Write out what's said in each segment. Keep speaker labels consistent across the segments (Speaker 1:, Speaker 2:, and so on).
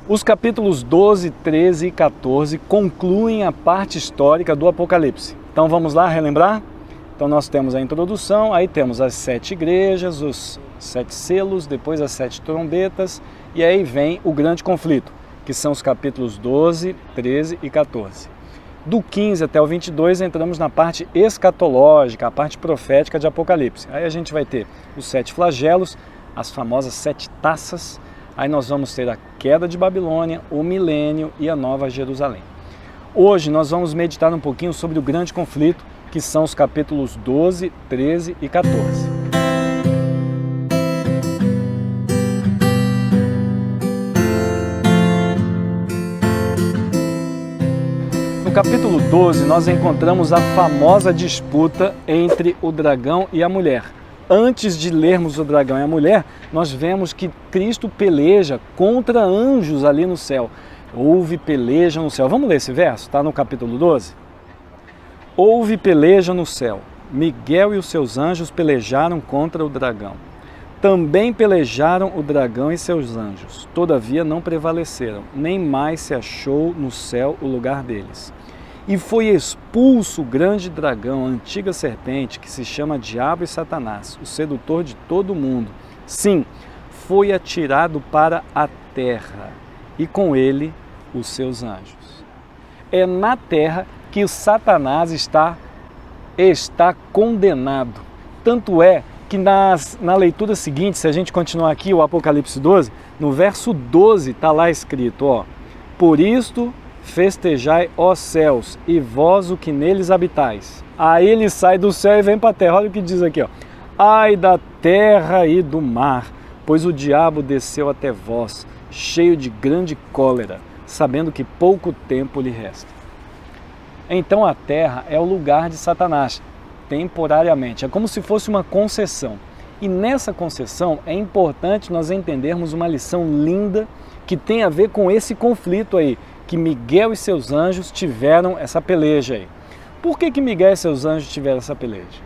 Speaker 1: Os capítulos 12, 13 e 14 concluem a parte histórica do Apocalipse. Então vamos lá relembrar? Então nós temos a introdução, aí temos as 7 igrejas, os 7 selos, depois as 7 trombetas, e aí vem o grande conflito, que são os capítulos 12, 13 e 14. Do 15 até o 22 entramos na parte escatológica, a parte profética de Apocalipse. Aí a gente vai ter os 7 flagelos, as famosas 7 taças, aí nós vamos ter a queda de Babilônia, o milênio e a Nova Jerusalém. Hoje nós vamos meditar um pouquinho sobre o grande conflito, que são os capítulos 12, 13 e 14. No capítulo 12 nós encontramos a famosa disputa entre o dragão e a mulher. Antes de lermos o dragão e a mulher, nós vemos que Cristo peleja contra anjos ali no céu. Houve peleja no céu. Vamos ler esse verso? Está no capítulo 12? Houve peleja no céu. Miguel e os seus anjos pelejaram contra o dragão. Também pelejaram o dragão e seus anjos. Todavia não prevaleceram, nem mais se achou no céu o lugar deles. E foi expulso o grande dragão, a antiga serpente, que se chama Diabo e Satanás, o sedutor de todo o mundo. Sim, foi atirado para a terra, e com ele os seus anjos. É na terra que o Satanás está condenado. Tanto é que na leitura seguinte, se a gente continuar aqui, o Apocalipse 12, no verso 12 está lá escrito, ó: por isto festejai, ó céus, e vós o que neles habitais. Aí ele sai do céu e vem para a terra. Olha o que diz aqui, ó: ai da terra e do mar, pois o diabo desceu até vós, cheio de grande cólera, sabendo que pouco tempo lhe resta. Então a terra é o lugar de Satanás, temporariamente. É como se fosse uma concessão. E nessa concessão é importante nós entendermos uma lição linda que tem a ver com esse conflito aí, que Miguel e seus anjos tiveram essa peleja aí. Por que Miguel e seus anjos tiveram essa peleja?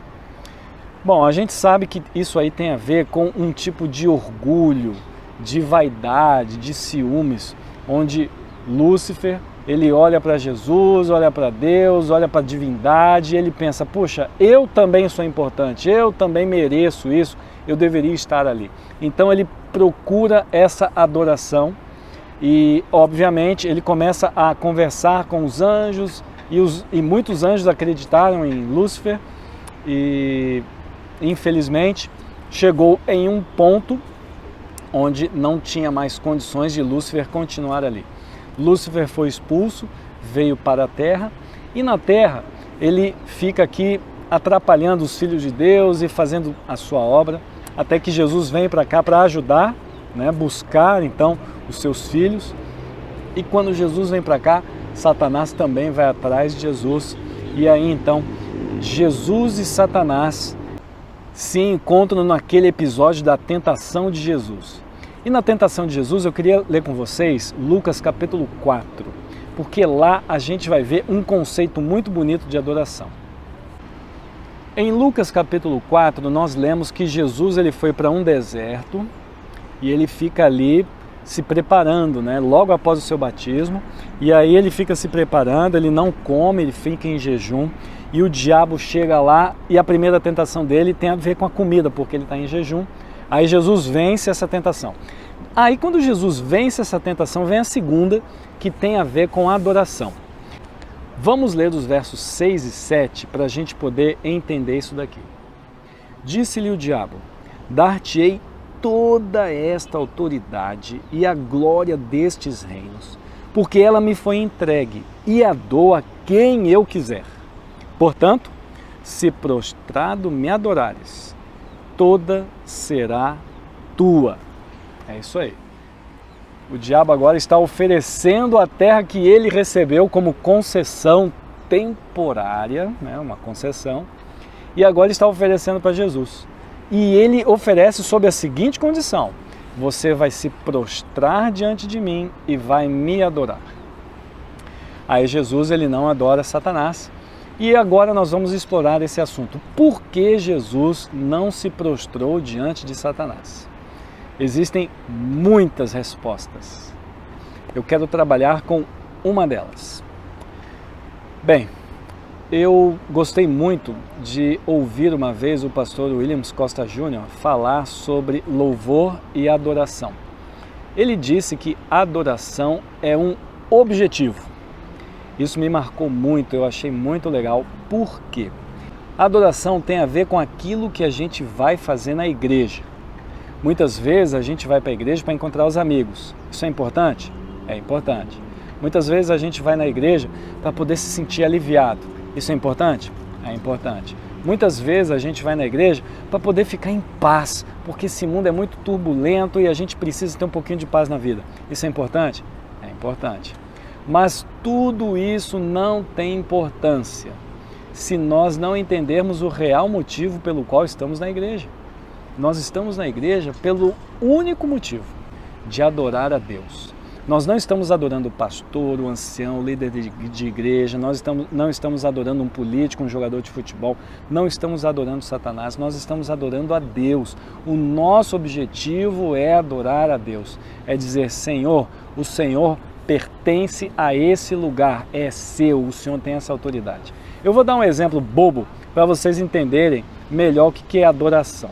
Speaker 1: Bom, a gente sabe que isso aí tem a ver com um tipo de orgulho, de vaidade, de ciúmes, onde Lúcifer, ele olha para Jesus, olha para Deus, olha para a divindade e ele pensa, puxa, eu também sou importante, eu também mereço isso, eu deveria estar ali. Então ele procura essa adoração e, obviamente, ele começa a conversar com os anjos e muitos anjos acreditaram em Lúcifer e, infelizmente, chegou em um ponto onde não tinha mais condições de Lúcifer continuar ali. Lúcifer foi expulso, veio para a terra e na terra ele fica aqui atrapalhando os filhos de Deus e fazendo a sua obra, até que Jesus vem para cá para ajudar, buscar então os seus filhos. E quando Jesus vem para cá, Satanás também vai atrás de Jesus. E aí então Jesus e Satanás se encontram naquele episódio da tentação de Jesus. E na tentação de Jesus eu queria ler com vocês Lucas capítulo 4, porque lá a gente vai ver um conceito muito bonito de adoração. Em Lucas capítulo 4 nós lemos que Jesus ele foi para um deserto e ele fica ali se preparando, logo após o seu batismo, e aí ele fica se preparando, ele não come, ele fica em jejum, e o diabo chega lá e a primeira tentação dele tem a ver com a comida, porque ele está em jejum. Aí Jesus vence essa tentação. Aí quando Jesus vence essa tentação, vem a segunda, que tem a ver com a adoração. Vamos ler dos versos 6 e 7 para a gente poder entender isso daqui. Disse-lhe o diabo: dar-te-ei toda esta autoridade e a glória destes reinos, porque ela me foi entregue e a dou a quem eu quiser. Portanto, se prostrado me adorares, toda será tua. É isso aí. O diabo agora está oferecendo a terra que ele recebeu como concessão temporária, uma concessão, e agora está oferecendo para Jesus. E ele oferece sob a seguinte condição: você vai se prostrar diante de mim e vai me adorar. Aí Jesus ele não adora Satanás. E agora nós vamos explorar esse assunto. Por que Jesus não se prostrou diante de Satanás? Existem muitas respostas. Eu quero trabalhar com uma delas. Bem, eu gostei muito de ouvir uma vez o pastor Williams Costa Jr. falar sobre louvor e adoração. Ele disse que adoração é um objetivo. Isso me marcou muito, eu achei muito legal. Por quê? A adoração tem a ver com aquilo que a gente vai fazer na igreja. Muitas vezes a gente vai para a igreja para encontrar os amigos. Isso é importante? É importante. Muitas vezes a gente vai na igreja para poder se sentir aliviado. Isso é importante? É importante. Muitas vezes a gente vai na igreja para poder ficar em paz, porque esse mundo é muito turbulento e a gente precisa ter um pouquinho de paz na vida. Isso é importante? É importante. Mas tudo isso não tem importância se nós não entendermos o real motivo pelo qual estamos na igreja. Nós estamos na igreja pelo único motivo de adorar a Deus. Nós não estamos adorando o pastor, o ancião, o líder de igreja, nós não estamos adorando um político, um jogador de futebol, não estamos adorando Satanás, nós estamos adorando a Deus. O nosso objetivo é adorar a Deus, é dizer, Senhor, o Senhor pertence a esse lugar, é seu, o Senhor tem essa autoridade. Eu vou dar um exemplo bobo para vocês entenderem melhor o que é adoração.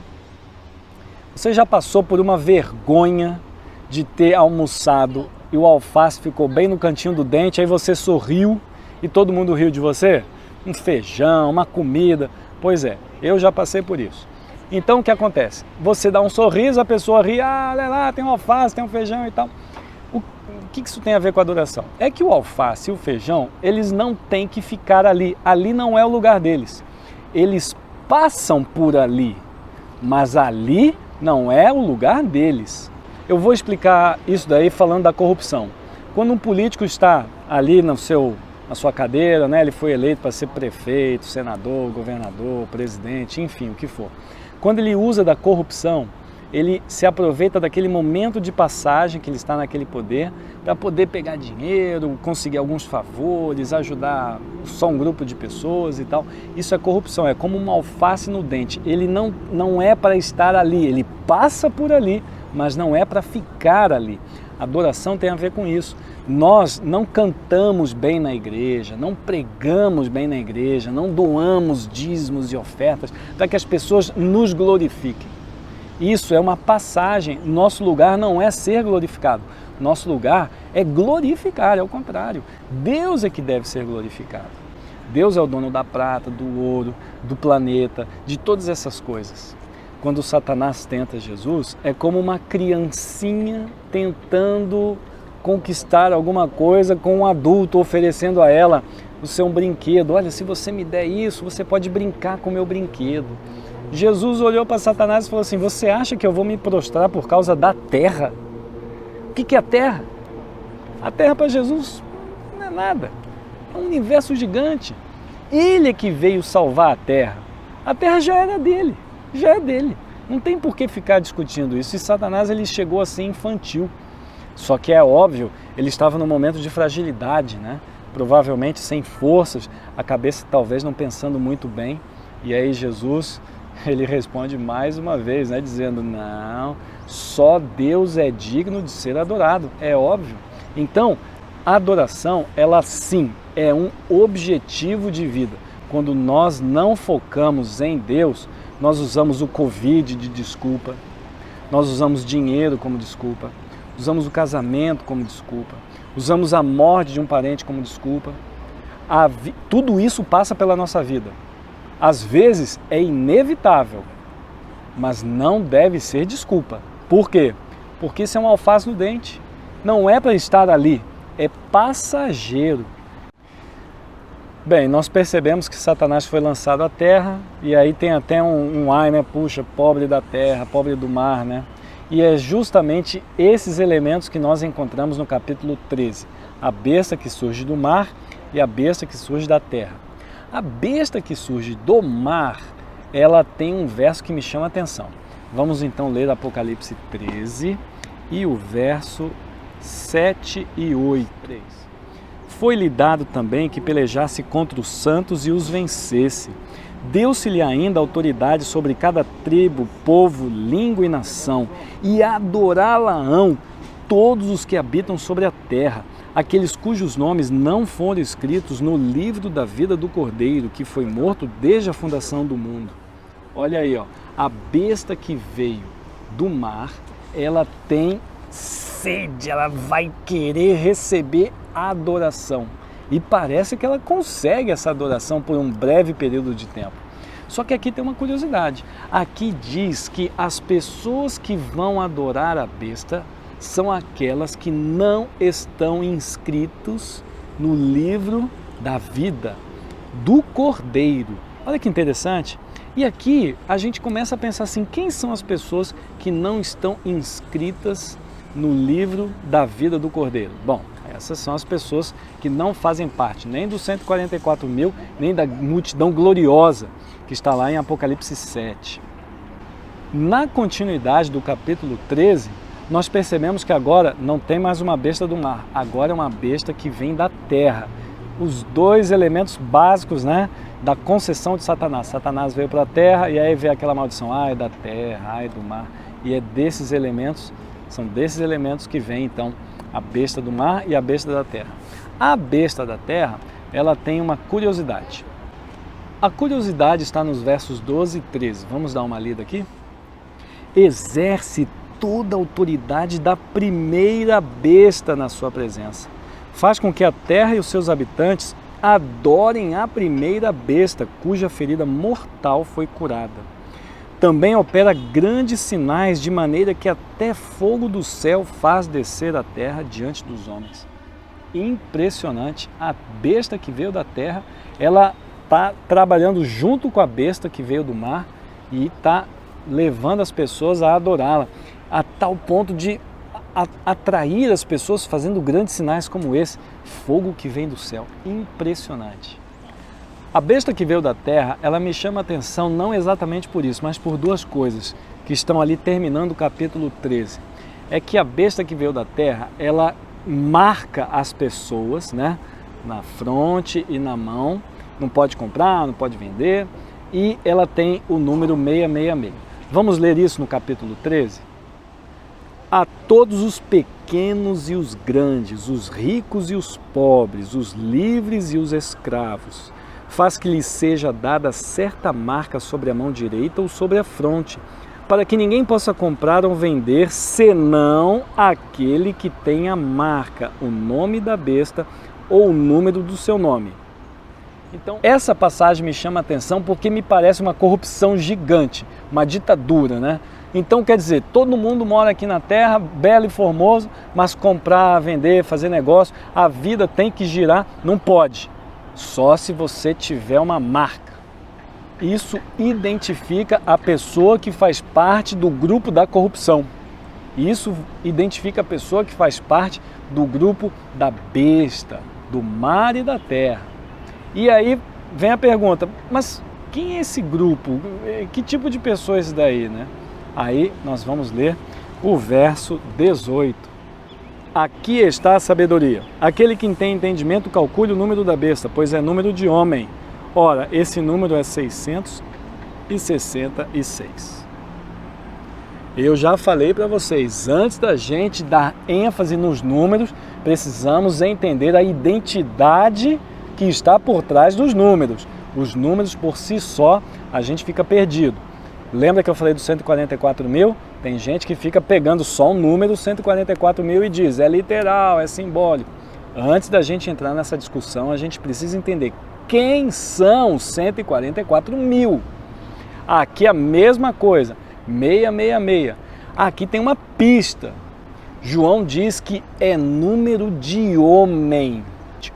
Speaker 1: Você já passou por uma vergonha de ter almoçado e o alface ficou bem no cantinho do dente, aí você sorriu e todo mundo riu de você? Um feijão, uma comida. Pois é, eu já passei por isso. Então o que acontece? Você dá um sorriso, a pessoa ri, olha lá, tem um alface, tem um feijão e tal. O que isso tem a ver com a adoração? É que o alface e o feijão, eles não têm que ficar ali. Ali não é o lugar deles. Eles passam por ali, mas ali não é o lugar deles. Eu vou explicar isso daí falando da corrupção. Quando um político está ali na sua cadeira, né, ele foi eleito para ser prefeito, senador, governador, presidente, enfim, o que for. Quando ele usa da corrupção, ele se aproveita daquele momento de passagem que ele está naquele poder para poder pegar dinheiro, conseguir alguns favores, ajudar só um grupo de pessoas e tal. Isso é corrupção, é como uma alface no dente. Ele não é para estar ali, ele passa por ali, mas não é para ficar ali. Adoração tem a ver com isso. Nós não cantamos bem na igreja, não pregamos bem na igreja, não doamos dízimos e ofertas para que as pessoas nos glorifiquem. Isso é uma passagem. Nosso lugar não é ser glorificado. Nosso lugar é glorificar, é o contrário. Deus é que deve ser glorificado. Deus é o dono da prata, do ouro, do planeta, de todas essas coisas. Quando Satanás tenta Jesus, é como uma criancinha tentando conquistar alguma coisa com um adulto, oferecendo a ela o seu brinquedo. Olha, se você me der isso, você pode brincar com o meu brinquedo. Jesus olhou para Satanás e falou assim, você acha que eu vou me prostrar por causa da terra? O que é a terra? A terra para Jesus não é nada, é um universo gigante. Ele é que veio salvar a terra já era dele, já é dele. Não tem por que ficar discutindo isso. E Satanás ele chegou a ser infantil, só que é óbvio, ele estava num momento de fragilidade, né? Provavelmente sem forças, a cabeça talvez não pensando muito bem, e aí Jesus... ele responde mais uma vez, né, dizendo, não, só Deus é digno de ser adorado, é óbvio. Então, a adoração, ela sim, é um objetivo de vida. Quando nós não focamos em Deus, nós usamos o Covid de desculpa, nós usamos dinheiro como desculpa, usamos o casamento como desculpa, usamos a morte de um parente como desculpa. Tudo isso passa pela nossa vida. Às vezes é inevitável, mas não deve ser desculpa. Por quê? Porque isso é um alface no dente. Não é para estar ali, é passageiro. Bem, nós percebemos que Satanás foi lançado à terra, e aí tem até um ai, né? Puxa, pobre da terra, pobre do mar, né? E é justamente esses elementos que nós encontramos no capítulo 13. A besta que surge do mar e a besta que surge da terra. A besta que surge do mar, ela tem um verso que me chama a atenção. Vamos então ler Apocalipse 13 e o verso 7 e 8. Foi-lhe dado também que pelejasse contra os santos e os vencesse. Deu-se-lhe ainda autoridade sobre cada tribo, povo, língua e nação, e adorá-la-ão todos os que habitam sobre a terra, aqueles cujos nomes não foram escritos no livro da vida do Cordeiro, que foi morto desde a fundação do mundo. Olha aí, ó, a besta que veio do mar, ela tem sede, ela vai querer receber adoração. E parece que ela consegue essa adoração por um breve período de tempo. Só que aqui tem uma curiosidade. Aqui diz que as pessoas que vão adorar a besta são aquelas que não estão inscritos no livro da vida do Cordeiro. Olha que interessante. E aqui a gente começa a pensar assim, quem são as pessoas que não estão inscritas no livro da vida do Cordeiro? Bom, essas são as pessoas que não fazem parte nem dos 144 mil, nem da multidão gloriosa que está lá em Apocalipse 7. Na continuidade do capítulo 13, nós percebemos que agora não tem mais uma besta do mar, agora é uma besta que vem da terra. Os dois elementos básicos, né, da concessão de Satanás. Satanás veio para a terra e aí veio aquela maldição, ai da terra, ai do mar. E é desses elementos, são desses elementos que vem então a besta do mar e a besta da terra. A besta da terra, ela tem uma curiosidade. A curiosidade está nos versos 12 e 13. Vamos dar uma lida aqui? Exerce toda a autoridade da primeira besta na sua presença. Faz com que a terra e os seus habitantes adorem a primeira besta, cuja ferida mortal foi curada. Também opera grandes sinais, de maneira que até fogo do céu faz descer a terra diante dos homens. Impressionante, a besta que veio da terra, ela está trabalhando junto com a besta que veio do mar e está levando as pessoas a adorá-la, a tal ponto de atrair as pessoas fazendo grandes sinais como esse, fogo que vem do céu. Impressionante. A besta que veio da terra, ela me chama a atenção não exatamente por isso, mas por duas coisas que estão ali terminando o capítulo 13. É que a besta que veio da terra, ela marca as pessoas, né, na fronte e na mão, não pode comprar, não pode vender, e ela tem o número 666. Vamos ler isso no capítulo 13? A todos os pequenos e os grandes, os ricos e os pobres, os livres e os escravos, faz que lhes seja dada certa marca sobre a mão direita ou sobre a fronte, para que ninguém possa comprar ou vender, senão aquele que tem a marca, o nome da besta ou o número do seu nome. Então, essa passagem me chama a atenção porque me parece uma corrupção gigante, uma ditadura, né? Então, quer dizer, todo mundo mora aqui na terra, belo e formoso, mas comprar, vender, fazer negócio, a vida tem que girar, não pode. Só se você tiver uma marca. Isso identifica a pessoa que faz parte do grupo da corrupção. Isso identifica a pessoa que faz parte do grupo da besta, do mar e da terra. E aí vem a pergunta, mas quem é esse grupo? Que tipo de pessoa é esse daí, né? Aí nós vamos ler o verso 18. Aqui está a sabedoria. Aquele que tem entendimento calcule o número da besta, pois é número de homem. Ora, esse número é 666. Eu já falei para vocês, antes da gente dar ênfase nos números, precisamos entender a identidade que está por trás dos números. Os números por si só, a gente fica perdido. Lembra que eu falei dos 144 mil? Tem gente que fica pegando só o número 144 mil e diz, é literal, é simbólico. Antes da gente entrar nessa discussão, a gente precisa entender quem são os 144 mil. Aqui a mesma coisa, 666. Aqui tem uma pista. João diz que é número de homem.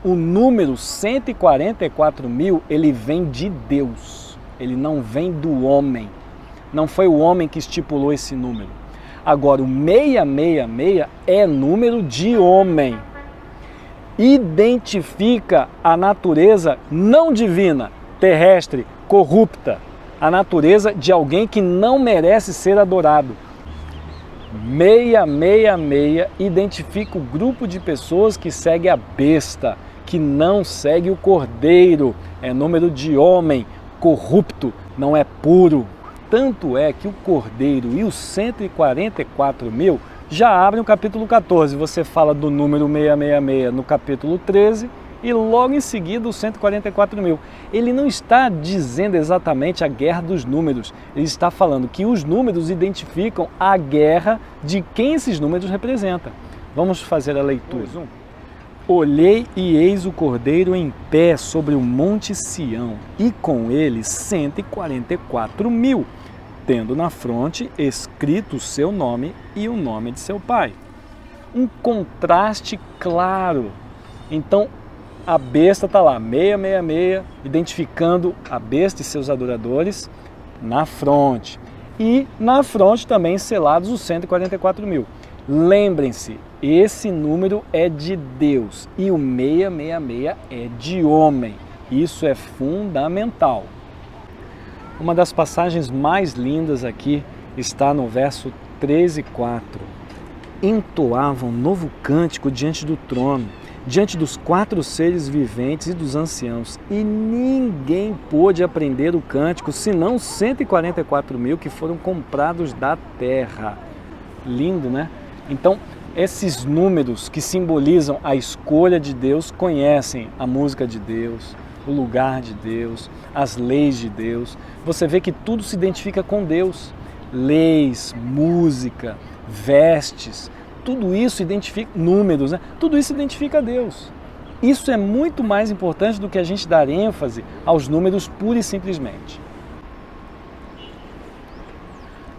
Speaker 1: O número 144 mil, ele vem de Deus. Ele não vem do homem. Não foi o homem que estipulou esse número. Agora, o 666 é número de homem. Identifica a natureza não divina, terrestre, corrupta. A natureza de alguém que não merece ser adorado. 666 identifica o grupo de pessoas que segue a besta, que não segue o cordeiro. É número de homem, corrupto, não é puro. Tanto é que o cordeiro e os 144 mil Já abre o capítulo 14, você fala do número 666 no capítulo 13 e logo em seguida os 144 mil. Ele não está dizendo exatamente a guerra dos números, ele está falando que os números identificam a guerra de quem esses números representam. Vamos fazer a leitura. Olhei e eis o Cordeiro em pé sobre o monte Sião, e com ele 144 mil, tendo na fronte escrito o seu nome e o nome de seu pai. Um contraste claro. Então, a besta está lá, 666, identificando a besta e seus adoradores na fronte. E na fronte também selados os 144 mil. Lembrem-se, esse número é de Deus e o 666 é de homem. Isso é fundamental. Uma das passagens mais lindas aqui está no verso 13 e 4. Entoavam novo cântico diante do trono, diante dos 4 seres viventes e dos anciãos, e ninguém pôde aprender o cântico, senão os 144 mil que foram comprados da terra. Lindo, né? Então, esses números que simbolizam a escolha de Deus conhecem a música de Deus, o lugar de Deus, as leis de Deus. Você vê que tudo se identifica com Deus. Leis, música, vestes, tudo isso identifica, números, né? Tudo isso identifica a Deus. Isso é muito mais importante do que a gente dar ênfase aos números pura e simplesmente.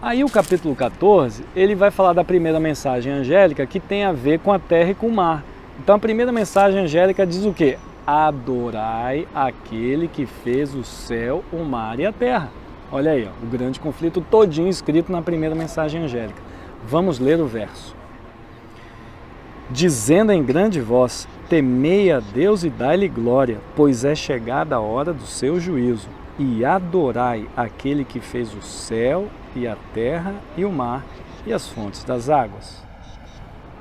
Speaker 1: Aí o capítulo 14, ele vai falar da primeira mensagem angélica que tem a ver com a terra e com o mar. Então a primeira mensagem angélica diz o quê? Adorai aquele que fez o céu, o mar e a terra. Olha aí, ó, o grande conflito todinho escrito na primeira mensagem angélica. Vamos ler o verso. Dizendo em grande voz, temei a Deus e dai-lhe glória, pois é chegada a hora do seu juízo. E adorai aquele que fez o céu e a terra e o mar e as fontes das águas.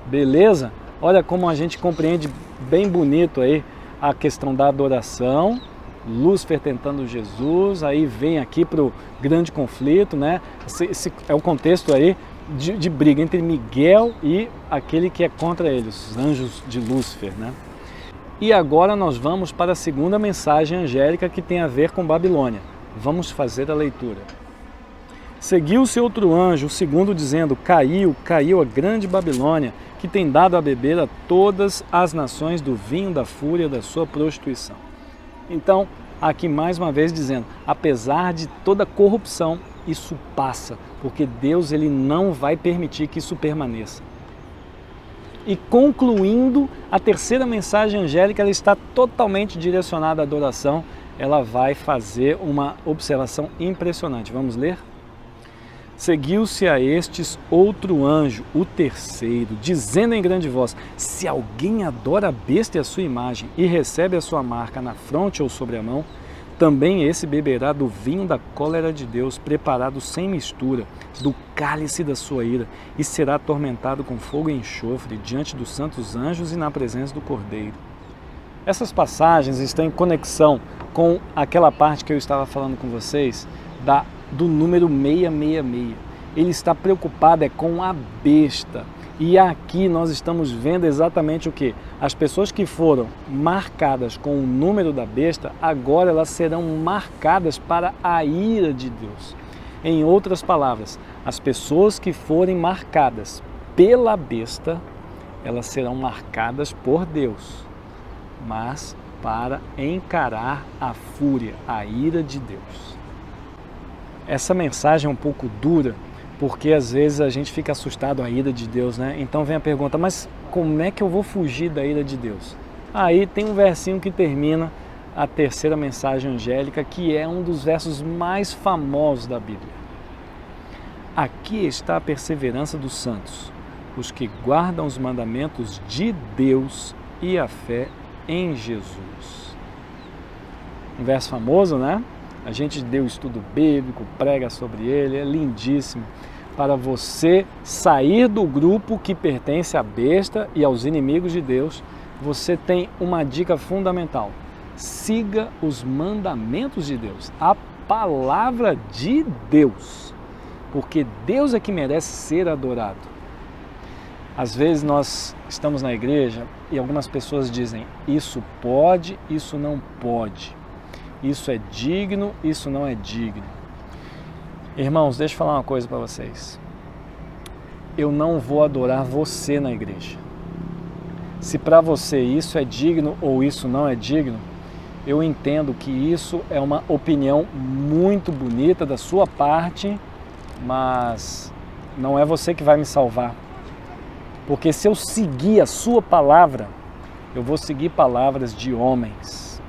Speaker 1: Beleza? Olha como a gente compreende bem bonito aí a questão da adoração, Lúcifer tentando Jesus, aí vem aqui para o grande conflito, né? Esse é o contexto aí de briga entre Miguel e aquele que é contra ele, os anjos de Lúcifer, né? E agora nós vamos para a segunda mensagem angélica que tem a ver com Babilônia. Vamos fazer a leitura. Seguiu-se outro anjo, o segundo, dizendo, caiu a grande Babilônia, que tem dado a beber a todas as nações do vinho da fúria da sua prostituição. Então, aqui mais uma vez dizendo, apesar de toda corrupção, isso passa, porque Deus ele não vai permitir que isso permaneça. E concluindo, a terceira mensagem angélica ela está totalmente direcionada à adoração. Ela vai fazer uma observação impressionante. Vamos ler? Seguiu-se a estes outro anjo, o terceiro, dizendo em grande voz, se alguém adora a besta e a sua imagem e recebe a sua marca na fronte ou sobre a mão, também esse beberá do vinho da cólera de Deus, preparado sem mistura, do cálice da sua ira, e será atormentado com fogo e enxofre diante dos santos anjos e na presença do Cordeiro. Essas passagens estão em conexão com aquela parte que eu estava falando com vocês, do número 666. Ele está preocupado com a besta. E aqui nós estamos vendo exatamente o que? As pessoas que foram marcadas com o número da besta, agora elas serão marcadas para a ira de Deus. Em outras palavras, as pessoas que forem marcadas pela besta, elas serão marcadas por Deus, mas para encarar a fúria, a ira de Deus. Essa mensagem é um pouco dura, porque às vezes a gente fica assustado à ira de Deus, né? Então vem a pergunta, mas como é que eu vou fugir da ira de Deus? Aí tem um versinho que termina a terceira mensagem angélica, que é um dos versos mais famosos da Bíblia. Aqui está a perseverança dos santos, os que guardam os mandamentos de Deus e a fé em Jesus. Um verso famoso, né? A gente deu estudo bíblico, prega sobre ele, é lindíssimo. Para você sair do grupo que pertence à besta e aos inimigos de Deus, você tem uma dica fundamental. Siga os mandamentos de Deus, a palavra de Deus, porque Deus é que merece ser adorado. Às vezes nós estamos na igreja e algumas pessoas dizem: isso pode, isso não pode, isso é digno, isso não é digno. Irmãos, deixa eu falar uma coisa para vocês. Eu não vou adorar você na igreja. Se para você isso é digno ou isso não é digno, eu entendo que isso é uma opinião muito bonita da sua parte, mas não é você que vai me salvar. Porque se eu seguir a sua palavra, eu vou seguir palavras de homens.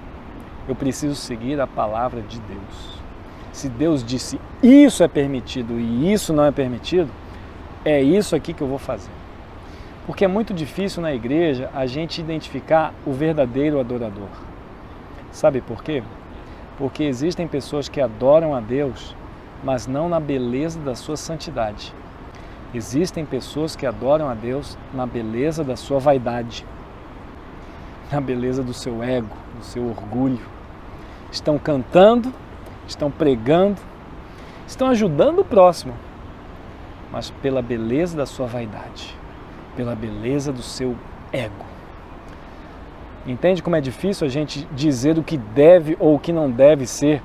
Speaker 1: Eu preciso seguir a palavra de Deus. Se Deus disse isso é permitido e isso não é permitido, é isso aqui que eu vou fazer. Porque é muito difícil na igreja a gente identificar o verdadeiro adorador. Sabe por quê? Porque existem pessoas que adoram a Deus, mas não na beleza da sua santidade. Existem pessoas que adoram a Deus na beleza da sua vaidade, na beleza do seu ego, do seu orgulho. Estão cantando, estão pregando, estão ajudando o próximo, mas pela beleza da sua vaidade, pela beleza do seu ego. Entende como é difícil a gente dizer o que deve ou o que não deve ser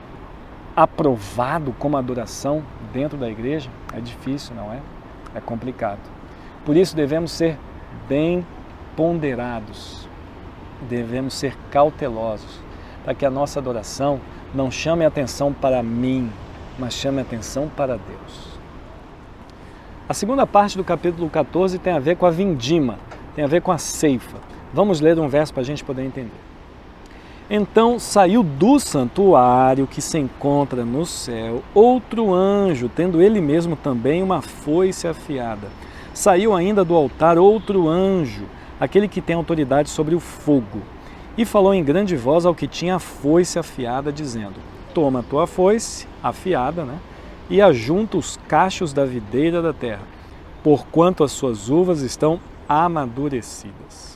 Speaker 1: aprovado como adoração dentro da igreja? É difícil, não é? É complicado. Por isso devemos ser bem ponderados, devemos ser cautelosos, para que a nossa adoração não chame a atenção para mim, mas chame a atenção para Deus. A segunda parte do capítulo 14 tem a ver com a vindima, tem a ver com a ceifa. Vamos ler um verso para a gente poder entender. Então saiu do santuário que se encontra no céu outro anjo, tendo ele mesmo também uma foice afiada. Saiu ainda do altar outro anjo, aquele que tem autoridade sobre o fogo, e falou em grande voz ao que tinha a foice afiada, dizendo: toma a tua foice afiada, e ajunta os cachos da videira da terra, porquanto as suas uvas estão amadurecidas.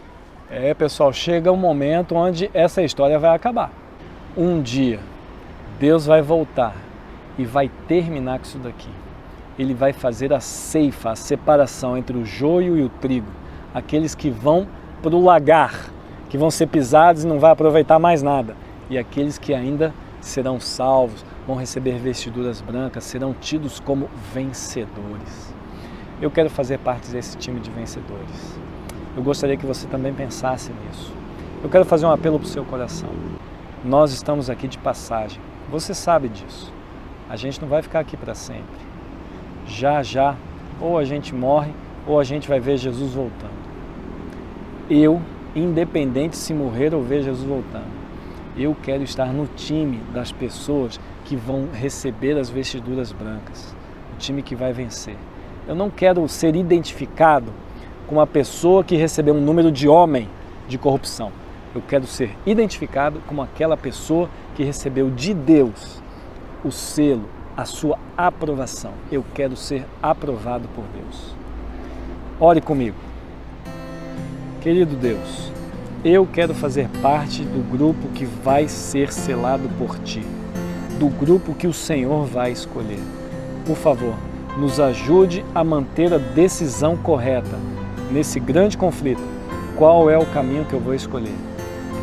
Speaker 1: Pessoal, chega um momento onde essa história vai acabar. Um dia, Deus vai voltar e vai terminar com isso daqui. Ele vai fazer a ceifa, a separação entre o joio e o trigo. Aqueles que vão para o lagar, que vão ser pisados e não vai aproveitar mais nada. E aqueles que ainda serão salvos, vão receber vestiduras brancas, serão tidos como vencedores. Eu quero fazer parte desse time de vencedores. Eu gostaria que você também pensasse nisso. Eu quero fazer um apelo para o seu coração. Nós estamos aqui de passagem. Você sabe disso. A gente não vai ficar aqui para sempre. Já, ou a gente morre, ou a gente vai ver Jesus voltando. Eu, independente se morrer ou ver Jesus voltando, eu quero estar no time das pessoas que vão receber as vestiduras brancas. O time que vai vencer. Eu não quero ser identificado com uma pessoa que recebeu um número de homem de corrupção. Eu quero ser identificado como aquela pessoa que recebeu de Deus o selo, a sua aprovação. Eu quero ser aprovado por Deus. Ore comigo. Querido Deus, eu quero fazer parte do grupo que vai ser selado por Ti, do grupo que o Senhor vai escolher. Por favor, nos ajude a manter a decisão correta nesse grande conflito. Qual é o caminho que eu vou escolher?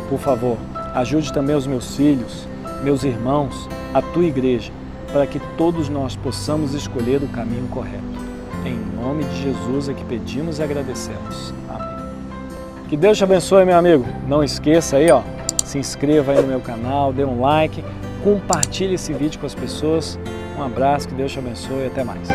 Speaker 1: Por favor, ajude também os meus filhos, meus irmãos, a Tua igreja, para que todos nós possamos escolher o caminho correto. Em nome de Jesus é que pedimos e agradecemos. Amém. Que Deus te abençoe, meu amigo. Não esqueça aí, se inscreva aí no meu canal, dê um like, compartilhe esse vídeo com as pessoas. Um abraço, que Deus te abençoe e até mais.